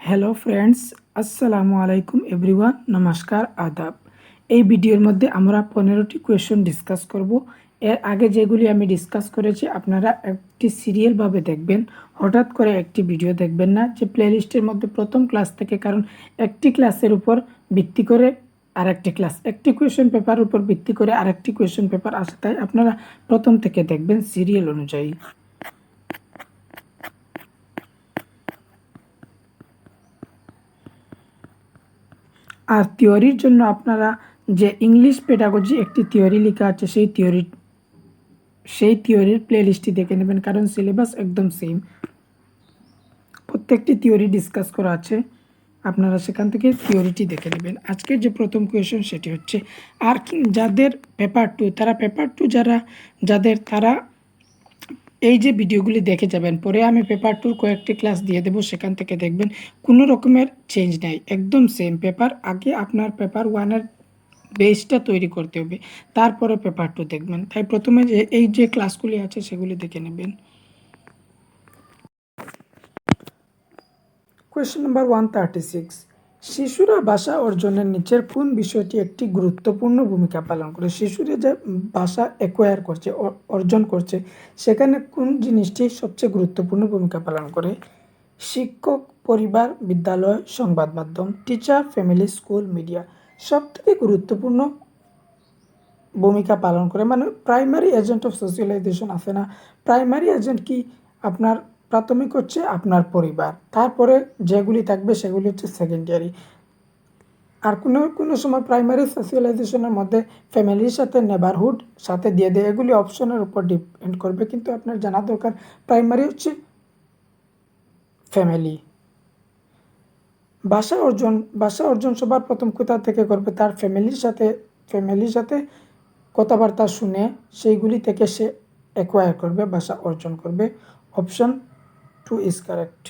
Hello friends, আসসালামু আলাইকুম everyone, নমস্কার, আদাব। এই ভিডিওর মধ্যে আমরা 15টি কোয়েশ্চন ডিসকাস করব। এর আগে যেগুলি আমি ডিসকাস করেছি আপনারা একটি সিরিয়ালভাবে দেখবেন, হঠাৎ করে একটি ভিডিও দেখবেন না যে প্লেলিস্টের মধ্যে প্রথম ক্লাস থেকে, কারণ একটি ক্লাসের উপর ভিত্তি করে আরেকটি ক্লাস, একটি কোয়েশ্চন পেপার উপর ভিত্তি করে আরেকটি কোয়েশ্চন পেপার আসে, তাই আপনারা প্রথম থেকে দেখবেন সিরিয়াল অনুযায়ী। আর থিওরির জন্য আপনারা যে ইংলিশ পেডাগজি একটি থিওরি লেখা আছে সেই থিওরির প্লেলিস্টটি দেখে নেবেন, কারণ সিলেবাস একদম সেম, প্রত্যেকটি থিওরি ডিসকাস করা আছে, আপনারা সেখান থেকে থিওরিটি দেখে নেবেন। আজকের যে প্রথম কোয়েশন সেটি হচ্ছে, আর যাদের পেপার টু তারা এই যে ভিডিওগুলি দেখে যাবেন, পরে আমি পেপার টুর কয়েকটি ক্লাস দিয়ে দেবো, সেখান থেকে দেখবেন কোনো রকমের চেঞ্জ নাই, একদম সেম পেপার। আগে আপনার পেপার ওয়ানের বেসটা তৈরি করতে হবে, তারপরে পেপার টু দেখবেন। তাই প্রথমে এই যে ক্লাসগুলি আছে সেগুলি দেখে নেবেন। কোয়েশ্চন নাম্বার 136, শিশুরা ভাষা অর্জনের নিচের কোন বিষয়টি একটি গুরুত্বপূর্ণ ভূমিকা পালন করে? শিশুরা যে ভাষা অ্যাকোয়ার করছে, অর্জন করছে, সেখানে কোন জিনিসটি সবচেয়ে গুরুত্বপূর্ণ ভূমিকা পালন করে? শিক্ষক, পরিবার, বিদ্যালয়, সংবাদ মাধ্যম, টিচার, ফ্যামিলি, স্কুল, মিডিয়া। সব থেকে গুরুত্বপূর্ণ ভূমিকা পালন করে, মানে প্রাইমারি এজেন্ট অফ সোশ্যালাইজেশন আছে না, প্রাইমারি এজেন্ট কি আপনার প্রাথমিক হচ্ছে আপনার পরিবার, তারপরে যেগুলি থাকবে সেগুলি হচ্ছে সেকেন্ডারি। আর কোনো সময় প্রাইমারি সোশ্যালাইজেশনের মধ্যে ফ্যামিলির সাথে নেবারহুড সাথে দিয়ে দেয়, এগুলি অপশনের উপর ডিপেন্ড করবে, কিন্তু আপনার জানা দরকার প্রাইমারি হচ্ছে ফ্যামিলি। ভাষা অর্জন সবার প্রথম কোথা থেকে করবে? তার ফ্যামিলির সাথে কথাবার্তা শুনে সেইগুলি থেকে সে অ্যাকোয়ার করবে, ভাষা অর্জন করবে। Option 2 is correct.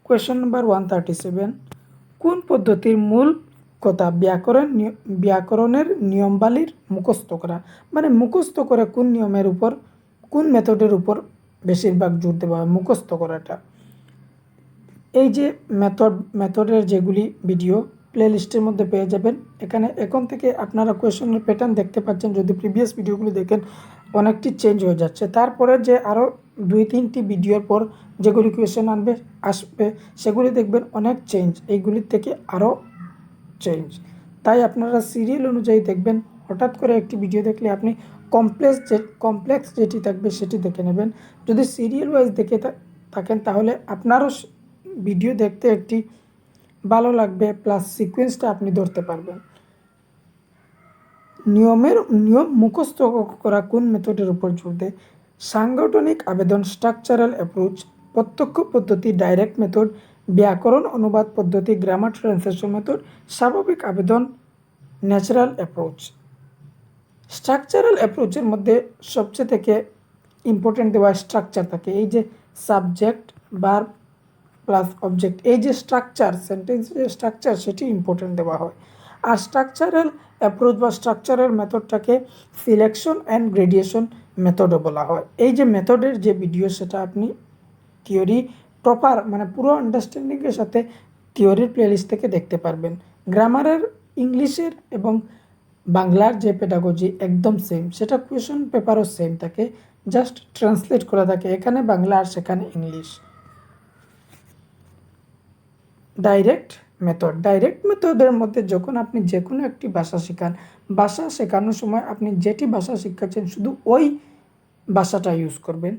Question number 137, কোন পদ্ধতির মূল কথা ব্যাকরণের নিয়মাবলীর মুখস্থ করা? মানে মুখস্থ করে কোন মেথডের উপর বেশিরভাগ জোর দেওয়া হয়? মুখস্থ করাটা। এই যে মেথডের যেগুলি ভিডিও প্লেলিস্টের মধ্যে পেয়ে যাবেন, এখন থেকে আপনারা কোয়েশনের প্যাটার্ন দেখতে পাচ্ছেন। যদি প্রিভিয়াস ভিডিওগুলি দেখেন অনেকটি চেঞ্জ হয়ে যাচ্ছে, তারপরে যে আরও 2-3টি ভিডিওর পর যেগুলি কোয়েশন আসবে সেগুলি দেখবেন অনেক চেঞ্জ, এইগুলির থেকে আরও চেঞ্জ। তাই আপনারা সিরিয়াল অনুযায়ী দেখবেন, হঠাৎ করে একটি ভিডিও দেখলে আপনি কমপ্লেক্স যেটি থাকবে সেটি দেখে নেবেন। যদি সিরিয়াল ওয়াইজ দেখে থাকেন তাহলে আপনারও ভিডিও দেখতে একটি ভালো লাগবে, প্লাস সিকোয়েন্সটা আপনি ধরতে পারবেন। নিয়ম মুখস্থ করা কোন মেথডের উপর জোর দেয়? সাংগঠনিক আবেদন, স্ট্রাকচারাল অ্যাপ্রোচ, প্রত্যক্ষ পদ্ধতি, ডাইরেক্ট মেথড, ব্যাকরণ অনুবাদ পদ্ধতি, গ্রামার ট্রান্সলেশন মেথড, স্বাভাবিক আবেদন, ন্যাচারাল অ্যাপ্রোচ। স্ট্রাকচারাল অ্যাপ্রোচের মধ্যে সবচেয়ে থেকে ইম্পর্টেন্ট দেওয়া স্ট্রাকচার থাকে, এই যে সাবজেক্ট, ভার্ব প্লাস অবজেক্ট, এই যে স্ট্রাকচার, সেন্টেন্সের স্ট্রাকচার, সেটি ইম্পর্টেন্ট দেওয়া হয়। আর স্ট্রাকচারাল অ্যাপ্রোচ বা স্ট্রাকচারাল মেথডটাকে সিলেকশন অ্যান্ড গ্রেডিয়েশন মেথডও বলা হয়। এই যে মেথডের যে ভিডিও সেটা আপনি থিওরি প্রপার মানে পুরো আন্ডারস্ট্যান্ডিংয়ের সাথে থিওরির প্লেলিস্ট থেকে দেখতে পারবেন। গ্রামারের, ইংলিশের এবং বাংলার যে পেডাগজি একদম সেম, সেটা কোয়েশন পেপারও সেম থাকে, জাস্ট ট্রান্সলেট করা থাকে, এখানে বাংলা আর সেখানে ইংলিশ। ডাইরেক্ট মেথডের মধ্যে যখন আপনি যে কোনো একটি ভাষা শেখান, ভাষা শেখানোর সময় আপনি যেটি ভাষা শিখাচ্ছেন শুধু ওই ভাষাটা ইউজ করবেন,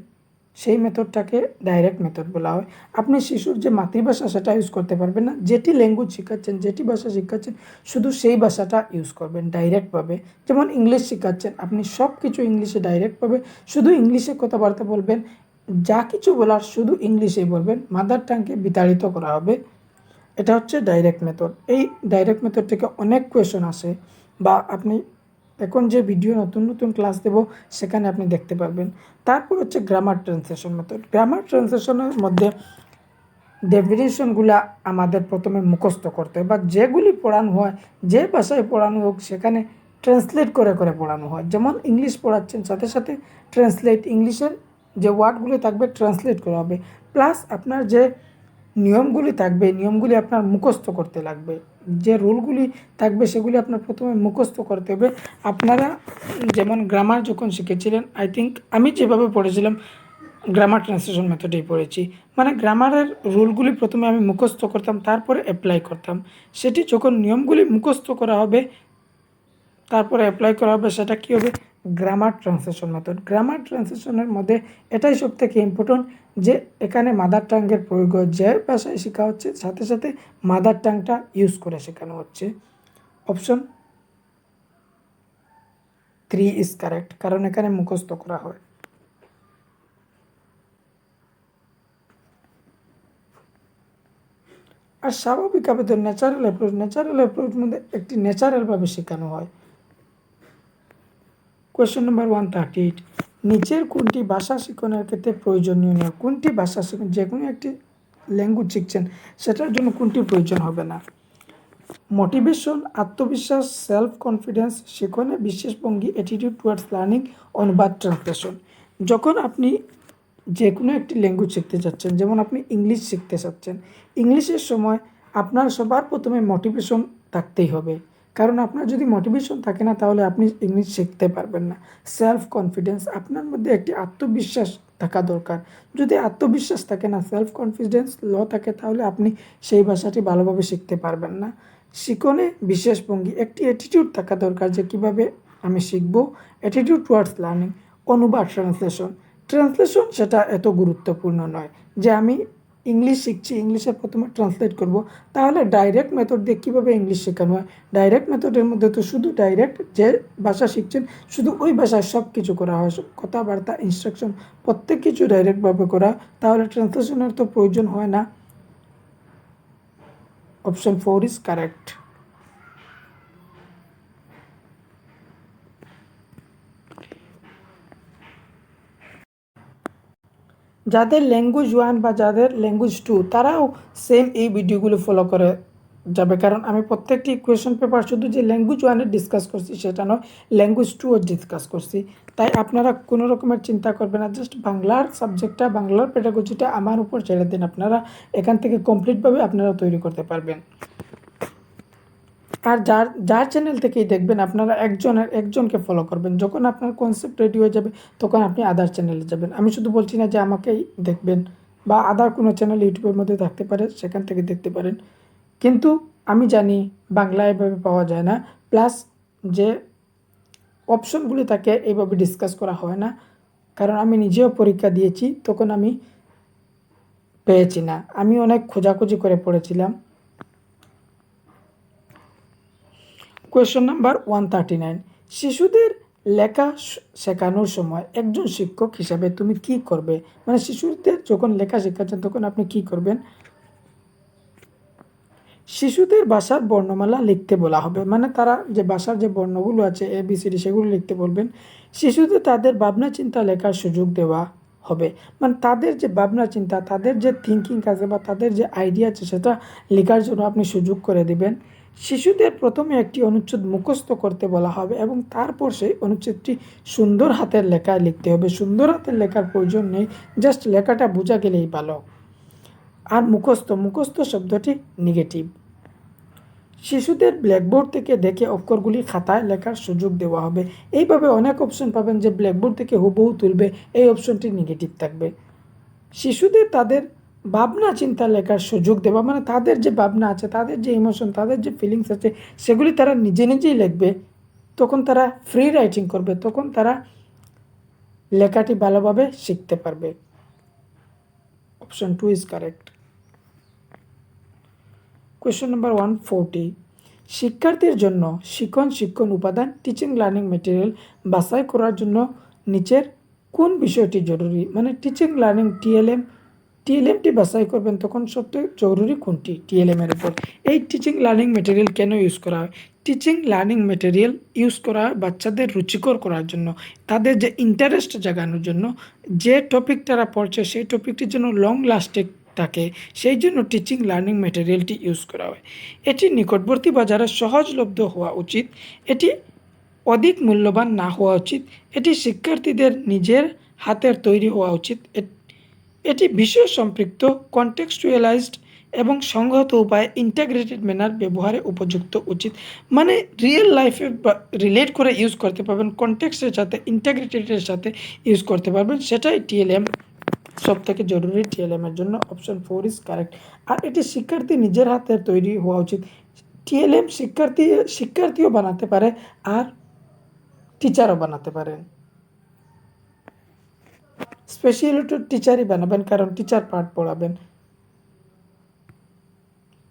সেই মেথডটাকে ডাইরেক্ট মেথড বলা হয়। আপনি শিশুর যে মাতৃভাষা সেটা ইউজ করতে পারবেন না, যেটি ল্যাঙ্গুয়েজ শেখাচ্ছেন, যেটি ভাষা শিখাচ্ছেন শুধু সেই ভাষাটা ইউজ করবেন ডাইরেক্টভাবে। যেমন ইংলিশ শেখাচ্ছেন, আপনি সব কিছু ইংলিশে ডাইরেক্টভাবে শুধু ইংলিশে কথাবার্তা বলবেন, যা কিছু বলার শুধু ইংলিশেই বলবেন, মাদার টাংকে বিতাড়িত করা হবে। এটা হচ্ছে ডাইরেক্ট মেথড। এই ডাইরেক্ট মেথড থেকে অনেক কোয়েশন আসে, বা আপনি এখন যে ভিডিও নতুন ক্লাস দেব সেখানে আপনি দেখতে পারবেন। তারপর হচ্ছে গ্রামার ট্রান্সলেশন মেথড। গ্রামার ট্রান্সলেশনের মধ্যে ডেফিনেশনগুলো আমাদের প্রথমে মুখস্থ করতে হয়, বা যেগুলি পড়ানো হয়, যে ভাষায় পড়ানো হোক সেখানে ট্রান্সলেট করে পড়ানো হয়। যেমন ইংলিশ পড়াচ্ছেন, সাথে সাথে ইংলিশের যে ওয়ার্ডগুলো থাকবে ট্রান্সলেট করা হবে, প্লাস আপনার যে নিয়মগুলি থাকবে, নিয়মগুলি আপনার মুখস্থ করতে লাগবে। যে রুলগুলি থাকবে সেগুলি আপনার প্রথমে মুখস্থ করতে হবে। আপনারা যেমন গ্রামার যখন শিখেছিলেন, আই থিঙ্ক আমি যেভাবে পড়েছিলাম গ্রামার ট্রান্সলেশন মেথডেই পড়েছি। মানে গ্রামারের রুলগুলি প্রথমে আমি মুখস্থ করতাম, তারপরে অ্যাপ্লাই করতাম। সেটি যখন নিয়মগুলি মুখস্থ করা হবে তারপরে অ্যাপ্লাই করা হবে, সেটা কী হবে? Grammar translation method. গ্রামার ট্রান্সলেশনের মধ্যে এটাই সবথেকে ইম্পর্টেন্ট যে এখানে মাদার টাঙ্গের প্রয়োগ, যে ভাষায় শেখা হচ্ছে সাথে সাথে মাদার টাংটা ইউজ করে শেখানো হচ্ছে। অপশন 3 ইজ কারেক্ট, কারণ এখানে মুখস্থ করা হয়। আর স্বাভাবিক আবেদন ন্যাচারাল অ্যাপ্রোচ মধ্যে একটি ন্যাচারালভাবে শেখানো হয়। কোয়েশ্চেন নাম্বার 138, নিচের কোনটি ভাষা শিক্ষণের ক্ষেত্রে প্রয়োজনীয় নয়? কোনটি ভাষা শিক্ষণ, যে কোনো একটি ল্যাঙ্গুয়েজ শিখছেন সেটার জন্য কোনটি প্রয়োজন হবে না? মোটিভেশন, আত্মবিশ্বাস, সেলফ কনফিডেন্স, শিক্ষণের বিশেষভঙ্গি, অ্যাটিটিউড টুয়ার্ডস লার্নিং, অনুবাদ, ট্রান্সলেশন। যখন আপনি যে কোনো একটি ল্যাঙ্গুয়েজ শিখতে চাচ্ছেন, যেমন আপনি ইংলিশ শিখতে চাচ্ছেন, ইংলিশের সময় আপনার সবার প্রথমে মোটিভেশন থাকতেই হবে। কারণ আপনার যদি মোটিভেশন থাকে না তাহলে আপনি ইংলিশ শিখতে পারবেন না। সেলফ কনফিডেন্স, আপনার মধ্যে একটি আত্মবিশ্বাস থাকা দরকার। যদি আত্মবিশ্বাস থাকে না, সেলফ কনফিডেন্স লো থাকে, তাহলে আপনি সেই ভাষাটি ভালোভাবে শিখতে পারবেন না। শিখনে বিশেষভঙ্গি, একটি অ্যাটিটিউড থাকা দরকার যে কীভাবে আমি শিখব। অ্যাটিটিউড টুয়ার্ডস লার্নিং, অনুবাদ, ট্রান্সলেশন সেটা এত গুরুত্বপূর্ণ নয় যে আমি ইংলিশ শিখছি, ইংলিশে প্রথমে ট্রান্সলেট করব। তাহলে ডাইরেক্ট মেথড দিয়ে কীভাবে ইংলিশ শেখানো হয়? ডাইরেক্ট মেথডের মধ্যে তো শুধু ডাইরেক্ট যে ভাষা শিখছেন শুধু ওই ভাষায় সব কিছু করা হয়, কথাবার্তা, ইনস্ট্রাকশন প্রত্যেক কিছু ডাইরেক্টভাবে করা। তাহলে ট্রান্সলেশনের তো প্রয়োজন হয় না। Option 4 is correct. যাদের ল্যাঙ্গুয়েজ 1 বা যাদের ল্যাঙ্গুয়েজ 2 তারাও সেম এই ভিডিওগুলো ফলো করে যাবে, কারণ আমি প্রত্যেকটি কোয়েশ্চেন পেপার শুধু যে ল্যাঙ্গুয়েজ 1-এর ডিসকাস করছি সেটা নয়, ল্যাঙ্গুয়েজ 2-এর ডিসকাস করছি। তাই আপনারা কোনো রকমের চিন্তা করবেন না, জাস্ট বাংলার সাবজেক্টটা, বাংলার পেডাগজিটা আমার উপর ছেড়ে দিন, আপনারা এখান থেকে কমপ্লিটভাবে আপনারা তৈরি করতে পারবেন। আর যার যার চ্যানেল থেকেই দেখবেন আপনারা একজনকে ফলো করবেন। যখন আপনার কনসেপ্ট রেডি হয়ে যাবে তখন আপনি আদার চ্যানেলে যাবেন। আমি শুধু বলছি না যে আমাকেই দেখবেন, বা আদার কোনো চ্যানেল ইউটিউবের মধ্যে থাকতে পারে, সেখান থেকে দেখতে পারেন। কিন্তু আমি জানি বাংলা এভাবে পাওয়া যায় না, প্লাস যে অপশনগুলি থাকে এইভাবে ডিসকাস করা হয় না। কারণ আমি নিজেও পরীক্ষা দিয়েছি, তখন আমি পেয়েছি না, আমি অনেক খোঁজাখুঁজি করে পড়েছিলাম। কোয়েশ্চন নাম্বার 139, শিশুদের লেখা শেখানোর সময় একজন শিক্ষক হিসাবে তুমি কি করবে? মানে শিশুদের যখন লেখা শেখাচ্ছেন তখন আপনি কি করবেন? শিশুদের ভাষার বর্ণমালা লিখতে বলা হবে, মানে তারা যে ভাষার যে বর্ণগুলো আছে ABCD সেগুলো লিখতে বলবেন। শিশুদের তাদের ভাবনা চিন্তা লেখার সুযোগ দেওয়া হবে, মানে তাদের যে ভাবনা চিন্তা, তাদের যে থিঙ্কিং আছে বা তাদের যে আইডিয়া আছে সেটা লেখার জন্য আপনি সুযোগ করে দিবেন। শিশুদের প্রথমে একটি অনুচ্ছেদ মুখস্থ করতে বলা হবে এবং তারপর সেই অনুচ্ছেদটি সুন্দর হাতের লেখায় লিখতে হবে। সুন্দর হাতের লেখার প্রয়োজন নেই, জাস্ট লেখাটা বোঝা গেলেই ভালো। আর মুখস্থ শব্দটি নেগেটিভ। শিশুদের ব্ল্যাকবোর্ড থেকে দেখে অক্ষরগুলি খাতায় লেখার সুযোগ দেওয়া হবে। এইভাবে অনেক অপশন পাবেন যে ব্ল্যাকবোর্ড থেকে হুবহু তুলবে, এই অপশনটি নেগেটিভ থাকবে। শিশুদের তাদের ভাবনা চিন্তা লেখার সুযোগ দেওয়া, মানে তাদের যে ভাবনা আছে, তাদের যে ইমোশন, তাদের যে ফিলিংস আছে সেগুলি তারা নিজেই লিখবে। তখন তারা ফ্রি রাইটিং করবে, তখন তারা লেখাটি ভালোভাবে শিখতে পারবে। Option 2 is correct. Question number 140, শিক্ষার্থীর জন্য শিক্ষণ উপাদান টিচিং লার্নিং মেটেরিয়াল বাছাই করার জন্য নিচের কোন বিষয়টি জরুরি? মানে টিচিং লার্নিং টিএলএমটি বাছাই করবেন, তখন সবথেকে জরুরি কোনটি টিএলএমের উপর? এই টিচিং লার্নিং মেটেরিয়াল কেন ইউজ করা হয়? টিচিং লার্নিং মেটেরিয়াল ইউজ করা হয় বাচ্চাদের রুচিকর করার জন্য, তাদের যে ইন্টারেস্ট জাগানোর জন্য, যে টপিক তারা পড়ছে সেই টপিকটির জন্য লং লাস্টিং থাকে, সেই জন্য টিচিং লার্নিং মেটেরিয়ালটি ইউজ করা হয়। এটি নিকটবর্তী বাজারে সহজলভ্য হওয়া উচিত, এটি অধিক মূল্যবান না হওয়া উচিত, এটি শিক্ষার্থীদের নিজের হাতের তৈরি হওয়া উচিত, এটি বিষয় সম্পৃক্ত, কনটেক্সচুয়ালাইজড, এবং সংহত উপায়ে ইন্টাগ্রেটেড ম্যানার ব্যবহারে উপযুক্ত উচিত। মানে রিয়েল লাইফে রিলেট করে ইউজ করতে পারবেন, কনটেক্সটের সাথে ইন্টাগ্রেটেডের সাথে ইউজ করতে পারবেন, সেটাই টিএলএম সব থেকে জরুরি। টিএলএম এর জন্য অপশন 4 ইজ কারেক্ট। আর এটি শিক্ষার্থী নিজের হাতে তৈরি হওয়া উচিত। টিএলএম শিক্ষার্থীও বানাতে পারে আর টিচারও বানাতে পারেন। স্পেশালিটি টিচারই বানাবেন, কারণ টিচার পার্ট পড়াবেন।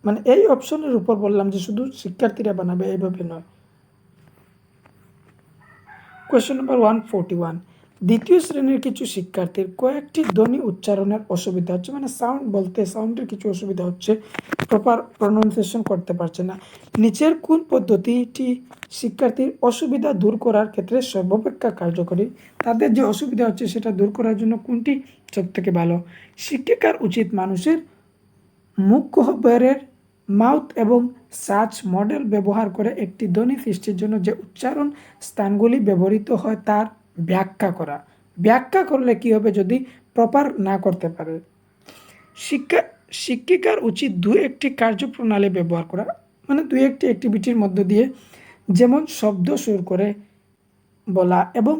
মানে এই অপশনের উপর বললাম যে শুধু শিক্ষার্থীরা বানাবে, এইভাবে নয়। কোয়েশ্চেন নাম্বার 141, দ্বিতীয় শ্রেণীর কিছু শিক্ষার্থীর কয়েকটি ধ্বনি উচ্চারণের অসুবিধা হচ্ছে, মানে সাউন্ড বলতে সাউন্ডের কিছু অসুবিধা হচ্ছে, প্রপার প্রনাউন্সিয়েশন করতে পারছে না। নিচের কোন পদ্ধতিটি শিক্ষার্থীর অসুবিধা দূর করার ক্ষেত্রে সর্বাপেক্ষা কার্যকরী? তাদের যে অসুবিধা হচ্ছে সেটা দূর করার জন্য কোনটি সব থেকে ভালো? শিক্ষিকার উচিত মানুষের মুখগহ্বরের মাউথ এবং সার্চ মডেল ব্যবহার করে একটি ধ্বনি সৃষ্টির জন্য যে উচ্চারণ স্থানগুলি ব্যবহৃত হয় তার ব্যাখ্যা করা। ব্যাখ্যা করলে কি হবে যদি প্রপার না করতে পারে? শিক্ষিকার উচিত দু একটি কার্যপ্রণালী ব্যবহার করা, মানে দু একটি অ্যাক্টিভিটির মধ্য দিয়ে, যেমন শব্দ সুর করে বলা এবং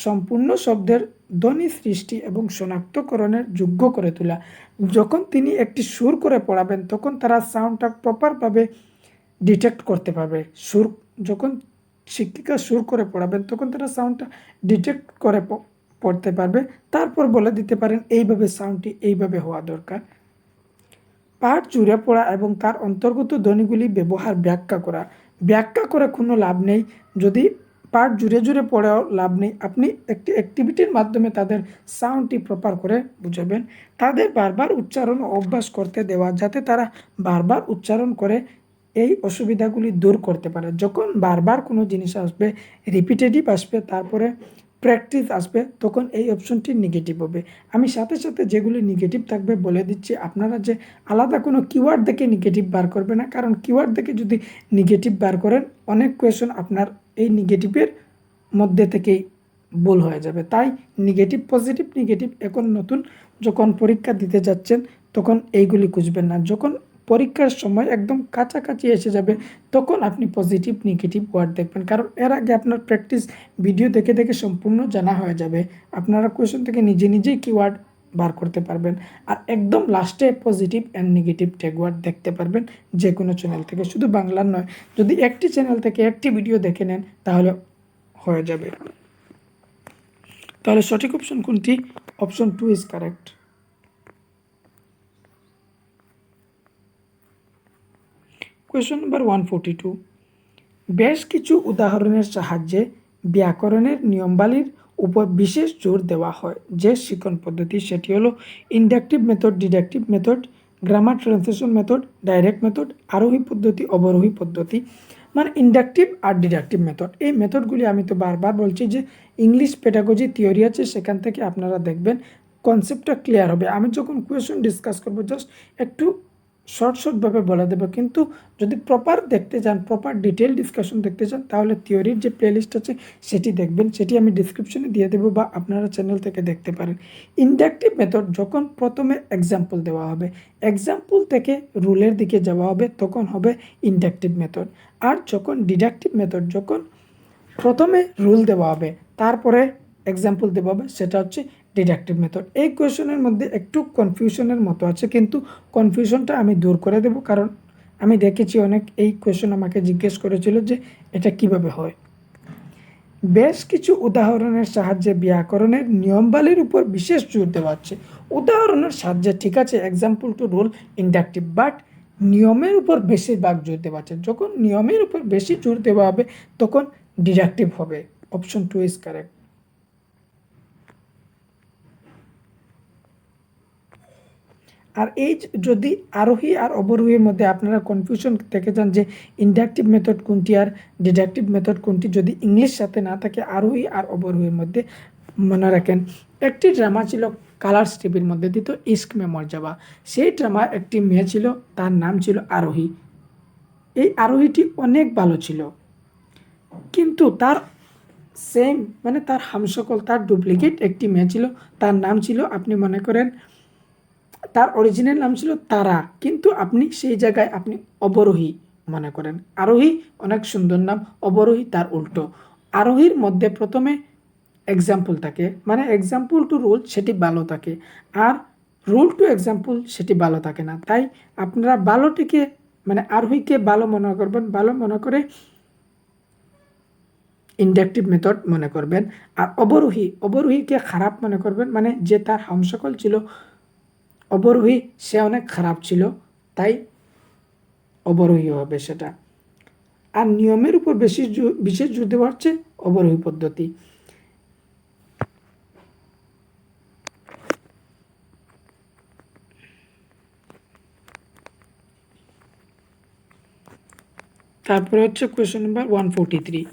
সম্পূর্ণ শব্দের ধ্বনি সৃষ্টি এবং শনাক্তকরণের যোগ্য করে তোলা। যখন তিনি একটি সুর করে পড়াবেন তখন তারা সাউন্ডটা প্রপারভাবে ডিটেক্ট করতে পারবে। যখন শিক্ষিকা সুর করে পড়াবেন তখন তারা সাউন্ডটা ডিটেক্ট করে পড়তে পারবে, তারপর বলে দিতে পারেন এইভাবে সাউন্ডটি এইভাবে হওয়া দরকার। পাঠ জুড়ে পড়া এবং তার অন্তর্গত ধ্বনিগুলি ব্যবহার ব্যাখ্যা করা। ব্যাখ্যা করে কোনো লাভ নেই, যদি পাঠ জুড়ে জুড়ে পড়েও লাভ নেই। আপনি একটি অ্যাক্টিভিটির মাধ্যমে তাদের সাউন্ডটি প্রপার করে বুঝাবেন। তাদের বারবার উচ্চারণ অভ্যাস করতে দেওয়া, যাতে তারা বারবার উচ্চারণ করে এই অসুবিধাগুলি দূর করতে পারে। যখন বারবার কোনো জিনিস আসবে, রিপিটেটিভ আসবে, তারপরে প্র্যাকটিস আসবে, তখন এই অপশনটি নেগেটিভ হবে। আমি সাথে সাথে যেগুলি নেগেটিভ থাকবে বলে দিচ্ছি, আপনারা যে আলাদা কোনো কিওয়ার্ড দেখে নেগেটিভ বার করবে না, কারণ কিওয়ার্ড দেখে যদি নেগেটিভ বার করেন অনেক কোয়েশন আপনার এই নেগেটিভের মধ্যে থেকেই ভুল হয়ে যাবে। তাই নেগেটিভ পজিটিভ নেগেটিভ এখন নতুন যখন পরীক্ষা দিতে যাচ্ছেন তখন এইগুলি খুঁজবেন না। যখন পরীক্ষার সময় একদম কাছাকাছি এসে যাবে তখন আপনি পজিটিভ নেগেটিভ ওয়ার্ড দেখবেন, কারণ এর আগে আপনার প্র্যাকটিস ভিডিও দেখে দেখে সম্পূর্ণ জানা হয়ে যাবে। আপনারা কোয়েশন থেকে নিজে নিজেই কিওয়ার্ড বার করতে পারবেন, আর একদম লাস্টে positive and negative tag word দেখতে পারবেন যে কোনো চ্যানেল থেকে, শুধু বাংলার নয়। যদি একটি চ্যানেল থেকে একটি ভিডিও দেখে নেন তাহলে হয়ে যাবে। তাহলে সঠিক অপশন কোনটি? Option 2 is correct. Question number 142, বেশ কিছু উদাহরণের সাহায্যে ব্যাকরণের নিয়মাবলীর উপর বিশেষ জোর দেওয়া হয় যে শিক্ষণ পদ্ধতি, সেটি হলো inductive method, deductive method, grammar translation method, direct method, আরোহী পদ্ধতি, অবরোহী পদ্ধতি। মানে ইন্ডাকটিভ আর ডিডাকটিভ মেথড, এই মেথডগুলি আমি তো বারবার বলছি যে ইংলিশ পেডাগজি থিওরি আছে, সেখান থেকে আপনারা দেখবেন কনসেপ্টটা ক্লিয়ার হবে। আমি যখন কোয়েশন ডিসকাস করব জাস্ট একটু শর্টভাবে বলে দেবো, কিন্তু যদি প্রপার দেখতে চান, প্রপার ডিটেল ডিসকাশন দেখতে চান, তাহলে থিওরির যে প্লেলিস্ট আছে সেটি দেখবেন, সেটি আমি ডিসক্রিপশনে দিয়ে দেবো বা আপনারা চ্যানেল থেকে দেখতে পারেন। ইন্ডাকটিভ মেথড যখন প্রথমে এক্সাম্পল দেওয়া হবে, এক্সাম্পল থেকে রুলের দিকে যাওয়া হবে, তখন হবে ইন্ডাকটিভ মেথড। আর যখন ডিডাকটিভ মেথড, যখন প্রথমে রুল দেওয়া হবে তারপরে এক্সাম্পল দেওয়া হবে, সেটা হচ্ছে ডিডাকটিভ মেথড। এই কোয়েশনের মধ্যে একটু কনফিউশনের মতো আছে, কিন্তু কনফিউশনটা আমি দূর করে দেব, কারণ আমি দেখেছি অনেক এই কোয়েশন আমাকে জিজ্ঞেস করেছিল যে এটা কিভাবে হয়। বেশ কিছু উদাহরণের সাহায্যে ব্যাকরণের নিয়মাবলীর উপর বিশেষ জোর দেওয়া হচ্ছে। উদাহরণের সাহায্যে ঠিক আছে, example to rule inductive, but নিয়মের উপর বেশিরভাগ জোর দেওয়া হচ্ছে। যখন নিয়মের উপর বেশি জোর দেওয়া হবে তখন ডিডাকটিভ হবে। Option 2 is correct. আর এই যদি আরোহী আর অবরোহীর মধ্যে আপনারা কনফিউশন থেকে যান যে ইন্ডাকটিভ মেথড কোনটি আর ডিডাকটিভ মেথড কোনটি, যদি ইংলিশ সাথে না থাকে আরোহী আর অবরোহীর মধ্যে, মনে রাখেন একটি ড্রামা ছিল কালার্স টিভির মধ্যে দিত, ইস্ক মে মর যাওয়া। সেই ড্রামা একটি মেয়ে ছিল, তার নাম ছিল আরোহী। এই আরোহীটি অনেক ভালো ছিল, কিন্তু তার সেম মানে তার হামসকল, তার ডুপ্লিকেট একটি মেয়ে ছিল, তার নাম ছিল, আপনি মনে করেন তার অরিজিনাল নাম ছিল তারা, কিন্তু আপনি সেই জায়গায় আপনি অবরোহী মনে করেন। আরোহী অনেক সুন্দর নাম, অবরোহী তার উল্টো। আরোহীর মধ্যে প্রথমে এক্সাম্পল থাকে, মানে এক্সাম্পল টু রুল সেটি ভালো থাকে, আর রুল টু এক্সাম্পল সেটি ভালো থাকে না। তাই আপনারা ভালোটিকে মানে আরোহীকে ভালো মনে করবেন, ভালো মনে করে ইন্ডাকটিভ মেথড মনে করবেন। আর অবরোহীকে খারাপ মনে করবেন, মানে যে তার হামসকল ছিল অবরোহী সে অনেক খারাপ ছিল, তাই অবরোহী হবে সেটা। আর নিয়মের উপর বিশেষ জোর দেওয়া হচ্ছে অবরোহী পদ্ধতি। তারপরে হচ্ছে কোয়েশ্চেন নাম্বার 143,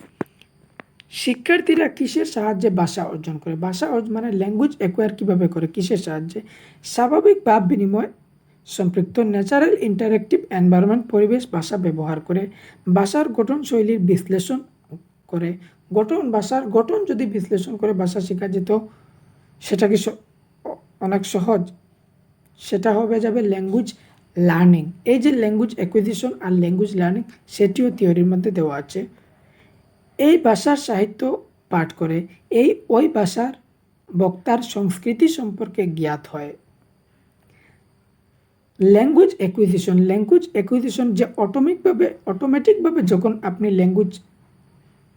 শিক্ষার্থীরা কিসের সাহায্যে ভাষা অর্জন করে? ভাষা মানে ল্যাঙ্গুয়েজ অ্যাকোয়ার কীভাবে করে, কিসের সাহায্যে? স্বাভাবিক ভাব বিনিময় সম্পৃক্ত ন্যাচারাল ইন্টারেক্টিভ এনভায়রনমেন্ট পরিবেশ ভাষা ব্যবহার করে, ভাষার গঠনশৈলীর বিশ্লেষণ করে। ভাষার গঠন যদি বিশ্লেষণ করে ভাষা শেখা যেত, সেটা কি অনেক সহজ? সেটা হবে যাবে ল্যাঙ্গুয়েজ লার্নিং। এই যে ল্যাঙ্গুয়েজ অ্যাকুইজিশন আর ল্যাঙ্গুয়েজ লার্নিং, সেটিও থিওরির মধ্যে দেওয়া আছে। এই ভাষার সাহিত্য পাঠ করে ওই ভাষার বক্তার সংস্কৃতি সম্পর্কে জ্ঞাত হয়। ল্যাঙ্গুয়েজ অ্যাকুইজিশন যে অটোমেটিকভাবে যখন আপনি ল্যাঙ্গুয়েজ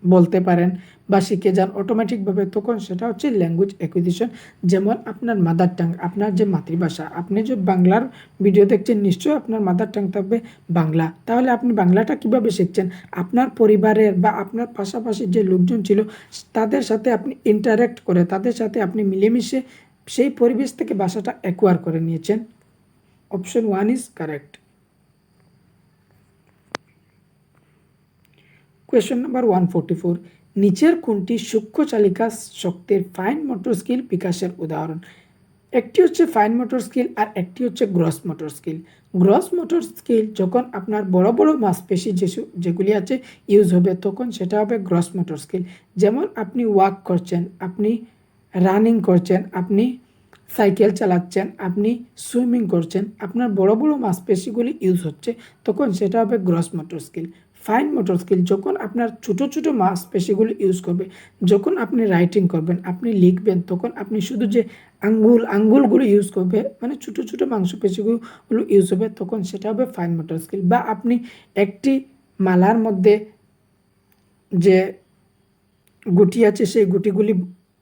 বলতে পারেন বা শিখে যান অটোমেটিকভাবে, তখন সেটা হচ্ছে ল্যাঙ্গুয়েজ অ্যাকুইজিশন। যেমন আপনার মাদার টাং, আপনার যে মাতৃভাষা, আপনি যে বাংলার ভিডিও দেখছেন নিশ্চয়ই আপনার মাদার টাং থাকবে বাংলা। তাহলে আপনি বাংলাটা কিভাবে শিখছেন? আপনার পরিবারের বা আপনার পাশাপাশি যে লোকজন ছিল তাদের সাথে আপনি ইন্টারেক্ট করে, তাদের সাথে আপনি মিলেমিশে সেই পরিবেশ থেকে ভাষাটা অ্যাকোয়ার করে নিয়েছেন। Option 1 is correct. Question number 144, নিচের কোনটি সূক্ষ্ম চালিকা শক্তির ফাইন মোটর স্কিল বিকাশের উদাহরণ? একটি হচ্ছে ফাইন মোটর স্কিল আর একটি হচ্ছে gross motor skill. Gross motor skill যখন আপনার বড় বড় মাংসপেশি যেগুলি আছে ইউজ হবে, তখন সেটা হবে গ্রস মোটর স্কিল। যেমন আপনি ওয়াক করছেন, আপনি রানিং করছেন, আপনি সাইকেল চালাচ্ছেন, আপনি সুইমিং করছেন, আপনার বড় বড় মাংসপেশিগুলি ইউজ হচ্ছে, তখন সেটা হবে gross motor skill. Fine motor skill যখন আপনার ছোটো ছোটো মাংসপেশিগুলি ইউজ করবে, যখন আপনি রাইটিং করবেন, আপনি লিখবেন, তখন আপনি শুধু যে আঙ্গুলগুলো ইউজ করবে, মানে ছোটো ছোটো মাংসপেশিগুলো ইউজ হবে, তখন সেটা হবে ফাইন মোটর স্কিল। বা আপনি একটি মালার মধ্যে যে গুটি আছে সেই গুটিগুলি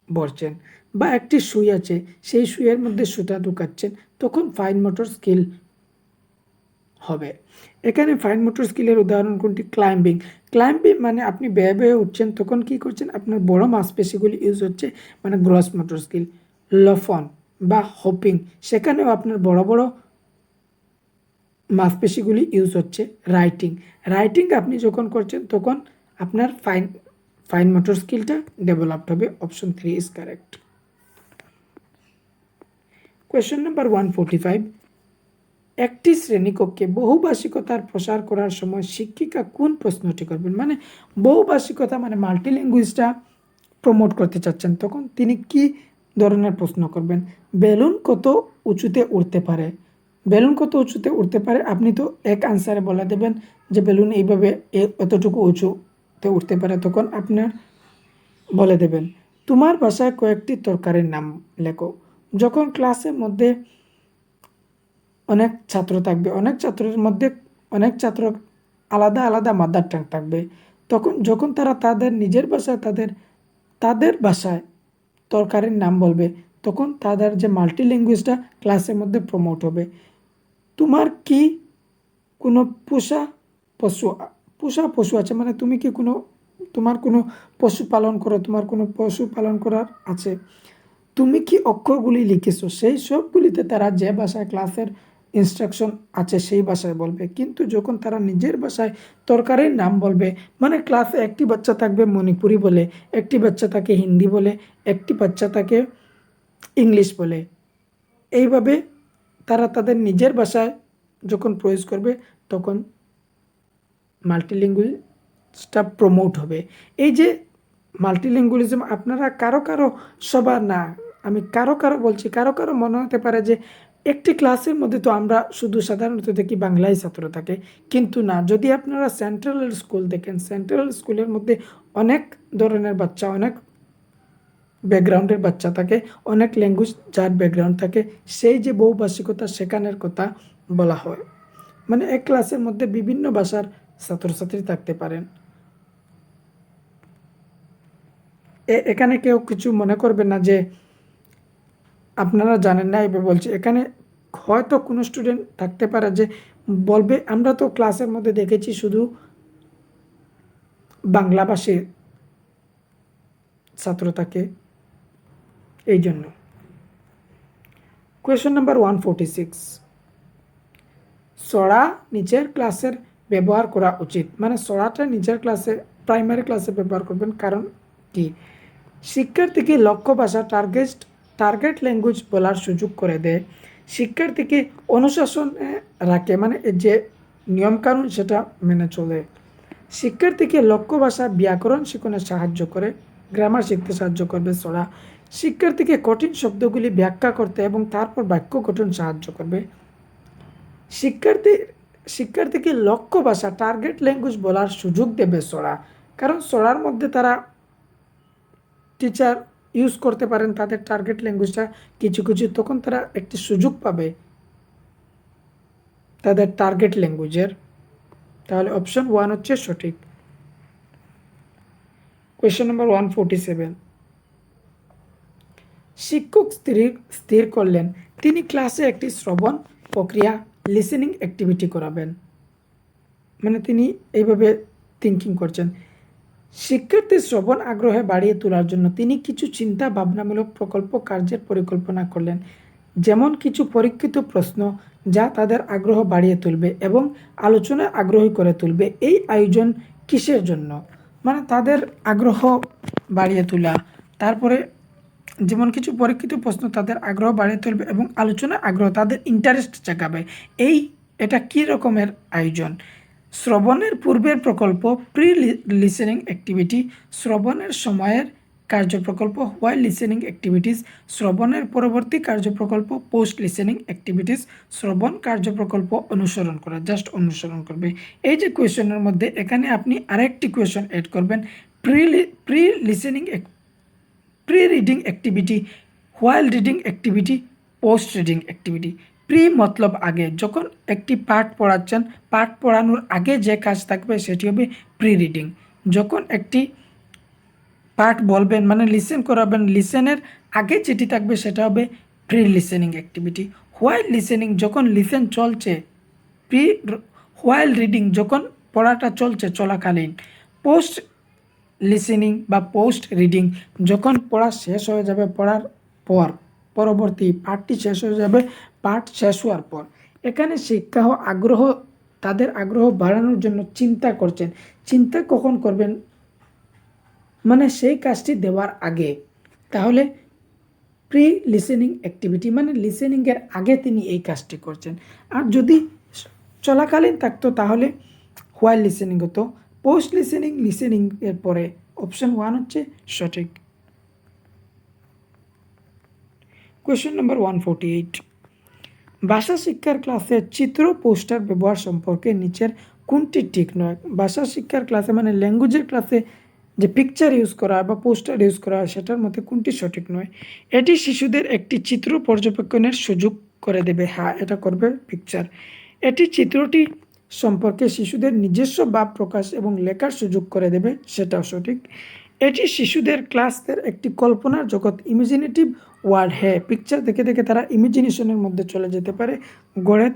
ভরছেন, বা একটি সুই আছে সেই সুইয়ের মধ্যে সুতা ঢুকাচ্ছেন, তখন ফাইন মোটর স্কিল হবে। এখানে ফাইন মোটর স্কিলের উদাহরণ কোনটি? ক্লাইম্বিং মানে আপনি বেয়ে বেয়ে উঠছেন, তখন কি করছেন? আপনার বড় মাংসপেশিগুলি ইউজ হচ্ছে, মানে গ্রস মোটর স্কিল। লফন বা হপিং, সেখানেও আপনার বড় বড় মাংসপেশিগুলি ইউজ হচ্ছে। রাইটিং আপনি যখন করছেন, তখন আপনার ফাইন মোটর স্কিলটা ডেভেলপড হবে। Option 3 is correct. Question number 145, একটি শ্রেণীকক্ষে বহুভাষিকতার প্রসার করার সময় শিক্ষিকা কোন প্রশ্নটি করবেন? মানে বহুভাষিকতা মানে মাল্টিল্যাঙ্গুয়েজটা প্রমোট করতে চাচ্ছেন, তখন তিনি কি ধরনের প্রশ্ন করবেন? বেলুন কত উঁচুতে উঠতে পারে? আপনি তো এক আনসারে বলে দেবেন যে বেলুন এইভাবে এতটুকু উঁচুতে উঠতে পারে, তখন আপনার বলে দেবেন তোমার ভাষায় কয়েকটি তরকারির নাম লেখো। যখন ক্লাসের মধ্যে অনেক ছাত্র থাকবে, অনেক ছাত্রের মধ্যে অনেক ছাত্র আলাদা আলাদা মাদার টাং থাকবে, তখন যখন তারা তাদের নিজের ভাষায় তাদের ভাষায় তরকারির নাম বলবে, তখন তাদের যে মাল্টি ল্যাঙ্গুয়েজটা ক্লাসের মধ্যে প্রমোট হবে। তোমার কি কোনো পোষা পশু আছে, মানে তুমি কি তোমার কোনো পশু পালন করো, তোমার কোনো পশু পালন করার আছে, তুমি কি অক্ষরগুলি লিখেছো, সেই সবগুলিতে তারা যে ভাষায় ক্লাসের ইনস্ট্রাকশন আছে সেই ভাষায় বলবে। কিন্তু যখন তারা নিজের ভাষায় তরকারির নাম বলবে, মানে ক্লাসে একটি বাচ্চা থাকবে মণিপুরি বলে, একটি বাচ্চা থাকে হিন্দি বলে, একটি বাচ্চা থাকে ইংলিশ বলে, এইভাবে তারা তাদের নিজের ভাষায় যখন প্রয়োগ করবে, তখন মাল্টিলিঙ্গুয়ালটা প্রমোট হবে। এই যে মাল্টিলিঙ্গুয়ালিজম আপনারা কারো সবার না, আমি কারো বলছি, কারো মনে হতে পারে যে একটি ক্লাসের মধ্যে তো আমরা শুধু সাধারণত দেখি বাংলায় ছাত্র থাকে, কিন্তু না, যদি আপনারা সেন্ট্রাল স্কুল দেখেন, সেন্ট্রাল স্কুলের মধ্যে অনেক ধরনের বাচ্চা, অনেক ব্যাকগ্রাউন্ডের বাচ্চা থাকে, অনেক ল্যাঙ্গুয়েজ যার ব্যাকগ্রাউন্ড থাকে, সেই যে বহুভাষিকতা শেখানোর কথা বলা হয়। মানে এক ক্লাসের মধ্যে বিভিন্ন ভাষার ছাত্রছাত্রী থাকতে পারেন। এখানে কেউ কিছু মনে করবেন না যে আপনারা জানেন না এভাবে বলছি। এখানে হয়তো কোনো স্টুডেন্ট থাকতে পারে যে বলবে আমরা তো ক্লাসের মধ্যে দেখেছি শুধু বাংলাভাষীর ছাত্র থাকে, এই জন্য। কোয়েশ্চন নাম্বার 146, সড়া নিচের ক্লাসের ব্যবহার করা উচিত। মানে সড়াটা নিচের ক্লাসে, প্রাইমারি ক্লাসে ব্যবহার করবেন। কারণ কি? শিক্ষার্থীকে লক্ষ্য ভাষা টার্গেট ল্যাঙ্গুয়েজ বলার সুযোগ করে দেয়, শিক্ষার্থীকে অনুশাসনে রাখে, মানে যে নিয়মকানুন সেটা মেনে চলে, শিক্ষার্থীকে লক্ষ্য ভাষা ব্যাকরণ শিখনে সাহায্য করে, গ্রামার শিখতে সাহায্য করবে সড়া, শিক্ষার্থীকে কঠিন শব্দগুলি ব্যাখ্যা করতে এবং তারপর বাক্য গঠন সাহায্য করবে, শিক্ষার্থীকে লক্ষ্য ভাষা টার্গেট ল্যাঙ্গুয়েজ বলার সুযোগ দেবে সড়া। কারণ সড়ার মধ্যে তারা টিচার ইউজ করতে পারেন তাদের টার্গেট ল্যাঙ্গুয়েজটা কিছু কিছু, তখন তারা একটি সুযোগ পাবে তাদের টার্গেট ল্যাঙ্গুয়েজের। তাহলে অপশন 1 হচ্ছে সঠিক। কোয়েশ্চেন নাম্বার 147, শিক্ষক স্থির করলেন তিনি ক্লাসে একটি শ্রবণ প্রক্রিয়া লিসেনিং অ্যাক্টিভিটি করাবেন। মানে তিনি এইভাবে থিঙ্কিং করছেন, শিক্ষার্থীর শ্রবণ আগ্রহে বাড়িয়ে তোলার জন্য তিনি কিছু চিন্তা ভাবনামূলক প্রকল্প কার্যের পরিকল্পনা করলেন, যেমন কিছু পরীক্ষিত প্রশ্ন যা তাদের আগ্রহ বাড়িয়ে তুলবে এবং আলোচনায় আগ্রহী করে তুলবে। এই আয়োজন কিসের জন্য? মানে তাদের আগ্রহ বাড়িয়ে তোলা, তারপরে যেমন কিছু পরীক্ষিত প্রশ্ন তাদের আগ্রহ বাড়িয়ে তুলবে এবং আলোচনায় আগ্রহ, তাদের ইন্টারেস্ট জাগাবে। এটা কী রকমের আয়োজন? শ্রবণের পূর্বের প্রকল্প প্রি লিসেনিং অ্যাক্টিভিটি, শ্রবণের সময়ের কার্যপ্রকল্প হোয়াইল লিসেনিং অ্যাক্টিভিটিস, শ্রবণের পরবর্তী কার্যপ্রকল্প পোস্ট লিসেনিং অ্যাক্টিভিটিস, শ্রবণ কার্যপ্রকল্প অনুসরণ করা, জাস্ট অনুসরণ করবে। এই যে কোয়েশনের মধ্যে এখানে আপনি আরেকটি কোয়েশন অ্যাড করবেন, pre listening pre reading activity, while reading activity, post reading activity. Pre মতলব আগে, যখন একটি পাঠ পড়াচ্ছেন, পাঠ পড়ানোর আগে যে কাজ থাকবে সেটি হবে প্রি রিডিং। যখন একটি পাঠ বলবেন মানে লিসেন করাবেন, লিসেনের আগে যেটি থাকবে সেটা হবে pre listening activity. While listening, যখন লিসেন চলছে, প্রি হোয়াইল রিডিং, যখন পড়াটা চলছে চলাকালীন, পোস্ট লিসেনিং বা পোস্ট রিডিং, যখন পড়া শেষ হয়ে যাবে, পড়ার পর পরবর্তী পাঠটি শেষ হয়ে যাবে, পাঠ শেষ হওয়ার পর। এখানে শিক্ষা ও আগ্রহ, তাদের আগ্রহ বাড়ানোর জন্য চিন্তা করছেন। চিন্তা কখন করবেন? মানে সেই কাজটি দেওয়ার আগে। তাহলে প্রি লিসেনিং অ্যাক্টিভিটি মানে লিসেনিংয়ের আগে তিনি এই কাজটি করছেন। আর যদি চলাকালীন থাকতো তাহলে হোয়াইল লিসেনিং হতো। পোস্ট লিসেনিং এর পরে অপশন 1 হচ্ছে সঠিক। কোয়েশ্চেন নাম্বার 148, ভাষা শিক্ষার ক্লাসে চিত্র পোস্টার ব্যবহার সম্পর্কে নিচের কোনটি ঠিক নয়? ভাষা শিক্ষার ক্লাসে মানে ল্যাঙ্গুয়েজের ক্লাসে যে পিকচার ইউজ করা বা পোস্টার ইউজ করা হয় সেটার মধ্যে কোনটি সঠিক নয়? এটি শিশুদের একটি চিত্র পর্যবেক্ষণের সুযোগ করে দেবে। হ্যাঁ, এটা করবে পিকচার। এটি চিত্রটি সম্পর্কে শিশুদের নিজস্ব ভাব প্রকাশ এবং লেখার সুযোগ করে দেবে, সেটাও সঠিক। এটি শিশুদের ক্লাসের একটি কল্পনার জগৎ ইমাজিনেটিভ ওয়ার্ল্ড। হ্যাঁ, পিকচার দেখে দেখে তারা ইমাজিনেশনের মধ্যে চলে যেতে পারে, গড়ে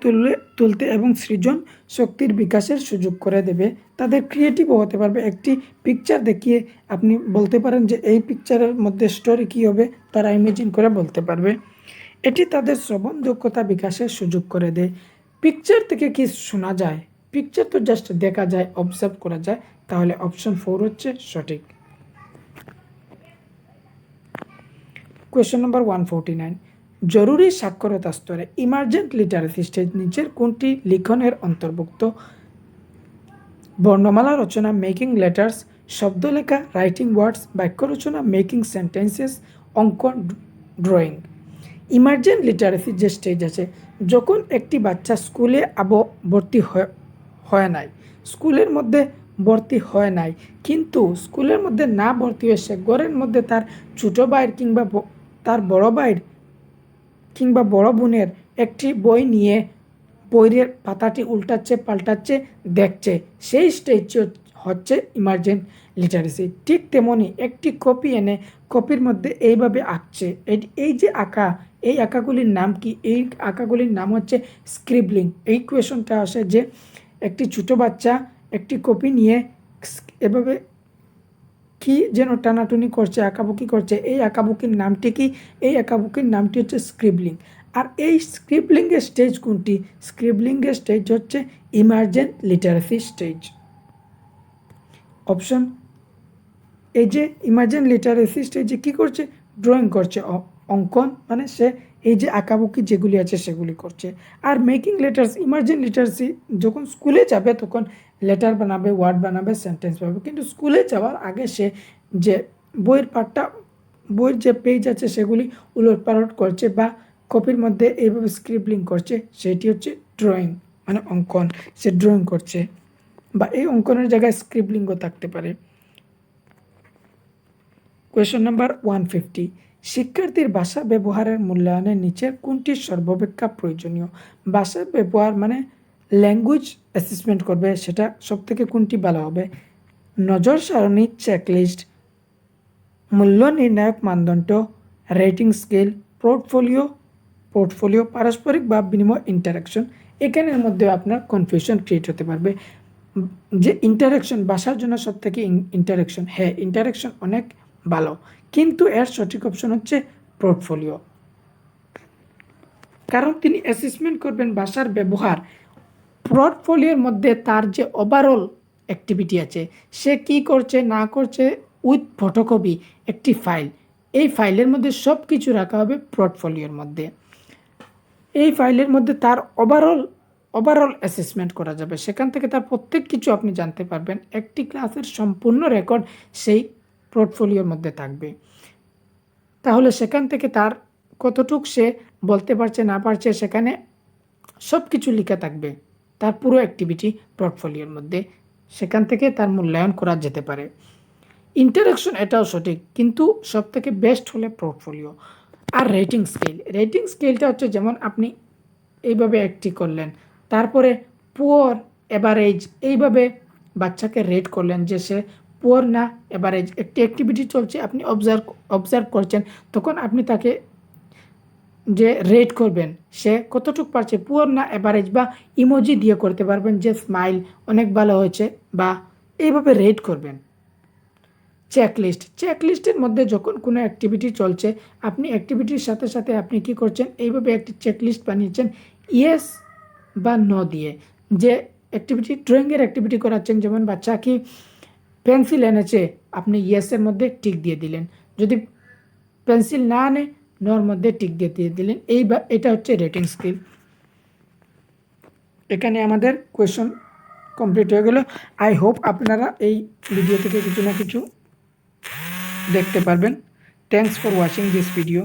তুলতে এবং সৃজন শক্তির বিকাশের সুযোগ করে দেবে, তাদের ক্রিয়েটিভও হতে পারবে। একটি পিকচার দেখিয়ে আপনি বলতে পারেন যে এই পিকচারের মধ্যে স্টোরি কী হবে, তারা ইমেজিন করে বলতে পারবে। এটি তাদের শ্রবণ দক্ষতা বিকাশের সুযোগ করে দেয়। পিকচার থেকে কি শোনা যায়? পিকচার তো জাস্ট দেখা যায়, অবজার্ভ করা যায়। তাহলে অপশন 4 হচ্ছে সঠিক। কোয়েশ্চেন নম্বর 149, জরুরি সাক্ষরতা স্তরে ইমার্জেন্ট লিটারেসি স্টেজ নিচের কোনটি লিখনের অন্তর্ভুক্ত? বর্ণমালা রচনা, মেকিং লেটার্স, শব্দ লেখা, রাইটিং ওয়ার্ডস, বাক্য রচনা, মেকিং সেন্টেন্সেস, অঙ্কন, ড্রয়িং। ইমার্জেন্ট লিটারেসি যে স্টেজ আছে, যখন একটি বাচ্চা স্কুলে ভর্তি হয় নাই, স্কুলের মধ্যে ভর্তি হয় নাই, কিন্তু স্কুলের মধ্যে না ভর্তি হয়ে সে ঘরের মধ্যে তার ছোটো ভাইয়ের কিংবা তার বড় ভাইয়ের কিংবা বড় বোনের একটি বই নিয়ে বইয়ের পাতাটি উল্টাচ্ছে পাল্টাচ্ছে দেখছে, সেই স্টেজ হচ্ছে ইমার্জেন্ট লিটারেসি। ঠিক তেমনি একটি কপি এনে কপির মধ্যে এইভাবে আঁকছে, এই যে আঁকা, এই আঁকাগুলির নাম কি? এই আঁকাগুলির নাম হচ্ছে স্ক্রিবলিং। এই কোয়েশনটা আসে যে একটি ছোটো বাচ্চা একটি কপি নিয়ে এভাবে কি যেন টানাটুনি করছে, আঁকাবুকি করছে, এই আঁকাবুকির নামটি কি? এই আঁকাবুকির নামটি হচ্ছে স্ক্রিবলিং। আর এই স্ক্রিবলিংয়ের স্টেজ কোনটি? স্ক্রিবলিংয়ের স্টেজ হচ্ছে ইমার্জেন্ট লিটারেসি স্টেজ। অপশন, এই যে ইমার্জেন্ট লিটারেসি স্টেজে কী করছে? ড্রয়িং করছে, অঙ্কন, মানে সে এই যে আঁকাবুকি যেগুলি আছে সেগুলি করছে। Are making letters, emergent literacy যখন স্কুলে যাবে তখন লেটার বানাবে, ওয়ার্ড বানাবে, সেন্টেন্স বানাবে, কিন্তু স্কুলে যাওয়ার আগে সে যে বইয়ের যে পেজ আছে সেগুলি উলটপালট করছে বা কপির মধ্যে এইভাবে স্ক্রিবলিং করছে, সেটি হচ্ছে ড্রয়িং, মানে অঙ্কন। সে ড্রয়িং করছে বা এই অঙ্কনের জায়গায় স্ক্রিবলিংও থাকতে পারে। কোয়েশন নাম্বার 150, শিক্ষার্থীর ভাষা ব্যবহারের মূল্যায়নের নিচের কোনটি সর্বাপেক্ষা প্রয়োজনীয়? ভাষা ব্যবহার মানে ল্যাঙ্গুয়েজ অ্যাসেসমেন্ট করবে, সেটা সবথেকে কোনটি ভালো হবে? নজর সারণী, চেকলিস্ট, মূল্য নির্ণায়ক মানদণ্ড, রেটিং স্কেল, পোর্টফোলিও, পারস্পরিক ভাব বিনিময়, ইন্টারাকশন। এখানের মধ্যে আপনার কনফিউশন ক্রিয়েট হতে পারবে যে ইন্টারাকশন, ভাষার জন্য সব থেকে ইন্টারাকশন, হ্যাঁ ইন্টারাকশন অনেক ভালো, কিন্তু এর সঠিক অপশন হচ্ছে পোর্টফোলিও। কারণ তিনি অ্যাসেসমেন্ট করবেন ভাষার ব্যবহার, পোর্টফোলিওর মধ্যে তার যে ওভারঅল অ্যাক্টিভিটি আছে, সে কি করছে না করছে, উইথ ফটোকপি একটি ফাইল, এই ফাইলের মধ্যে সব কিছু রাখা হবে পোর্টফোলিওর মধ্যে। এই ফাইলের মধ্যে তার ওভারঅল অ্যাসেসমেন্ট করা যাবে, সেখান থেকে তার প্রত্যেক কিছু আপনি জানতে পারবেন। একটি ক্লাসের সম্পূর্ণ রেকর্ড সেই পোর্টফোলিওর মধ্যে থাকবে। তাহলে সেখান থেকে তার কতটুক সে বলতে পারছে না পারছে, সেখানে সব কিছু লেখা থাকবে, তার পুরো অ্যাক্টিভিটি পোর্টফোলিওর মধ্যে, সেখান থেকে তার মূল্যায়ন করা যেতে পারে। ইন্টারাকশন এটাও সঠিক, কিন্তু সব থেকে বেস্ট হলে পোর্টফোলিও। আর রেটিং স্কেলটা হচ্ছে যেমন আপনি এইভাবে একটি করলেন, তারপরে পুয়ার, এভারেজ, এইভাবে বাচ্চাকে রেট করলেন যে সে পুয়ার না এভারেজ। একটি অ্যাক্টিভিটি চলছে, আপনি অবজার্ভ করছেন, তখন আপনি তাকে যে রেট করবেন সে কতটুকু পারছে, পুয়ার না এভারেজ, বা ইমোজি দিয়ে করতে পারবেন যে স্মাইল অনেক ভালো হয়েছে, বা এইভাবে রেট করবেন। চেকলিস্টের মধ্যে যখন কোনো অ্যাক্টিভিটি চলছে, আপনি অ্যাক্টিভিটির সাথে সাথে আপনি কি করছেন, এইভাবে একটি চেকলিস্ট বানিয়েছেন ইয়েস বা নো দিয়ে। যে অ্যাক্টিভিটি, ড্রয়িংয়ের অ্যাক্টিভিটি করাচ্ছেন, যেমন বাচ্চা কি পেন্সিল এনেছে, আপনি ইয়েসের মধ্যে টিক দিয়ে দিলেন, যদি পেন্সিল না আনে নোর মধ্যে টিক দিয়ে দিলেন। এটা হচ্ছে রেটিং স্কেল। এখানে আমাদের কোয়েশন কমপ্লিট হয়ে গেল। আই হোপ আপনারা এই ভিডিও থেকে কিছু না কিছু দেখতে পারবেন। Thanks for watching this video.